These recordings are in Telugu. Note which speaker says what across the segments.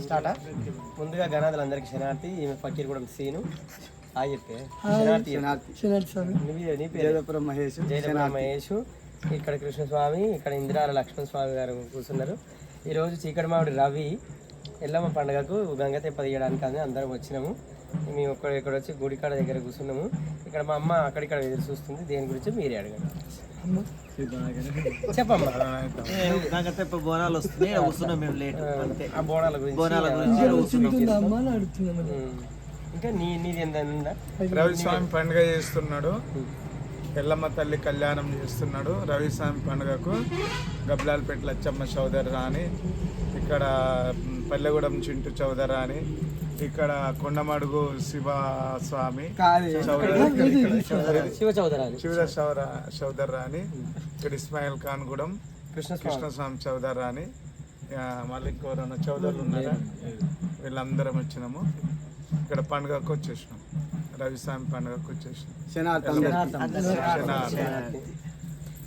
Speaker 1: స్టార్టా ముందుగా గణాదులందరికీ శనార్థి ఈమె ఫకీర్ కూడా సీను ఆ చెప్పే
Speaker 2: జయపురం మహేష్
Speaker 1: మహేష్ ఇక్కడ కృష్ణస్వామి ఇక్కడ ఇందిరాల లక్ష్మణ స్వామి గారు కూర్చున్నారు. ఈరోజు చీకటి మామిడి రవి ఎల్లమ్మ పండుగకు గంగతెప్ప తీయడానికి అని అందరం వచ్చినాము. మేము ఇక్కడ వచ్చి గుడికాడ దగ్గర కూర్చున్నాము. ఇక్కడ మా అమ్మ అక్కడిక్కడ ఎదురు చూస్తుంది. దేని గురించి మీరే అడగండి. చెప్పమ్మా.
Speaker 3: గంగతెప్ప బోనాలు వస్తున్నాయి, కూర్చున్నాం మేము లేట్ అంతే.
Speaker 1: ఆ బోనాల గురించి ఇంకా నీది ఏంటందా?
Speaker 2: రవిస్వామి పండుగ చేస్తున్నాడు, ఎల్లమ్మ తల్లి కళ్యాణం చేస్తున్నాడు. రవిస్వామి పండుగకు గబ్లాలపేట లచ్చమ్మ చౌదరి రాని, ఇక్కడ పల్లెగూడెం చింటు చౌదరి అని, ఇక్కడ కొండమడుగు శివస్వామి
Speaker 1: శివ
Speaker 2: చౌదరి రాని, ఇక్కడ ఇస్మాయిల్ ఖాన్ గూడెం కృష్ణస్వామి చౌదరి రాని, మళ్ళీ ఇంకోరన్న చౌదరులు ఉన్నారా, వీళ్ళందరం వచ్చినాము. ఇక్కడ పండుగకు వచ్చేసినాం, రవిస్వామి పండుగకు వచ్చేసినాం.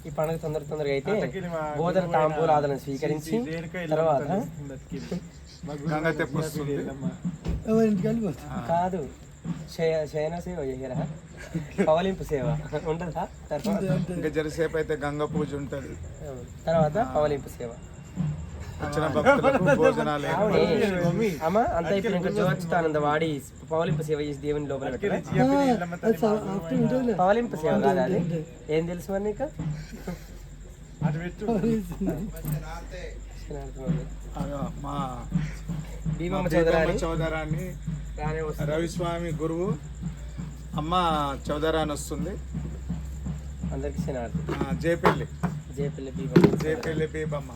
Speaker 1: ఈ పండుగ తొందరగా అయితే బోధన తాంబూలాలను స్వీకరించి తర్వాత
Speaker 2: గంగతెప్ప వస్తుంది.
Speaker 1: కాదు శయన సేవ చేయరా, పవలింపు సేవ ఉంటుందా?
Speaker 2: ఇంకా జరసేపు అయితే గంగ పూజ ఉంటుంది,
Speaker 1: తర్వాత పవలింపు సేవ.
Speaker 2: వచ్చిన భక్తులకు భోజనాలు
Speaker 1: అమ్మ అంత ఇప్పుడు ఇంకా జోర్చుతానంద వాడి పవలింపు సేవ చేసి దేవుని లోపల పెట్టారు. పవలింపు సేవ కాదు అది. ఏం తెలుసు మరి నీకు?
Speaker 2: మా
Speaker 1: భీమమ్మ
Speaker 2: చౌదరాన్ని రవిస్వామి గురువు అమ్మ చౌదరాని వస్తుంది.
Speaker 1: అందరికి
Speaker 2: జయపల్లి
Speaker 1: జయపల్లి
Speaker 2: బీబమ్మ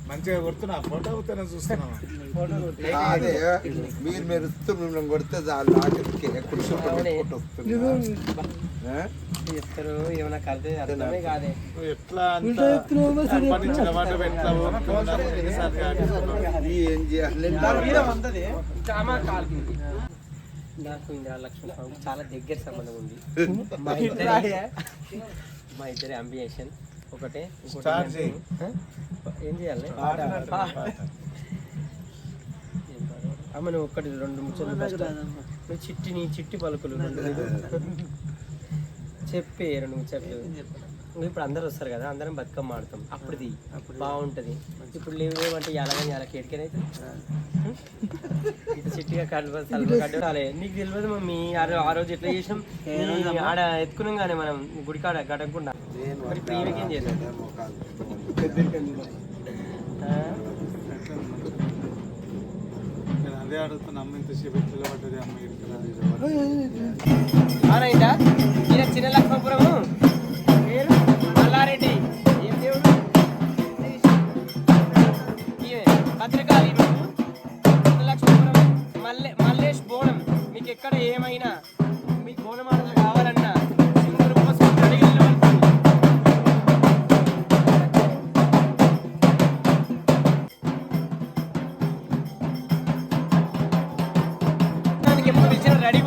Speaker 2: మంచిగా కొడుతున్నా, ఫోటో అవుతానే చూస్తున్నావా?
Speaker 4: మీరు మెరుస్తూ మిమ్మల్ని కొడితే
Speaker 1: చెప్తారు ఏమన్నా కలితే అర్థమే కాదే.
Speaker 2: ఎట్లా సంపాదించిన మాట ఎట్లా
Speaker 4: ఏం చేయాలి?
Speaker 1: నాకు ఇందిరా లక్ష్మణ స్వామి చాలా దగ్గర సంబంధం ఉంది. మా ఇద్దరి అంబియేషన్ ఒకటే. ఏం చేయాలి అమ్మ? నువ్వు ఒక్కటి రెండు ముచ్చట్లు చిట్టి పలుకులు చెప్పే రెండు ముచ్చట్లు. ఇప్పుడు అందరు వస్తారు కదా, అందరం బతుకమ్మ ఆడతాం. అప్పుడుది బాగుంటది. ఇప్పుడు లేవేమంటే ఎలాగని ఎలా కేడికనైతే ఇటు చిట్టిగా కడ్డాలి. నీకు తెలియదు మమ్మీ ఆ రోజు ఎట్లా చేసినాం ఆడ ఎత్తుకున్నాం కానీ మనం గుడికాడ గడకుండా. మరి ఇప్పుడు ఈమెకేం చేద్దాం?
Speaker 2: అదే అడుగుతున్నా, అమ్మ ఇంతసేపు ఎట్లా పడ్డది అమ్మ
Speaker 1: అవునైందా? ఈయన చిన్న లక్ష్మపురము పేరు మల్లారెడ్డి. ఏం దేవుడు? భద్రకాళి. చిన్న లక్ష్మపురం మల్లేష్ బోనం. మీకు ఎక్కడ ఏమైనా మీకు బోనం ఆడలు కావాలన్నా సింగూరు కోసం అడిగి ఎప్పుడు పిలిచిన రెడీ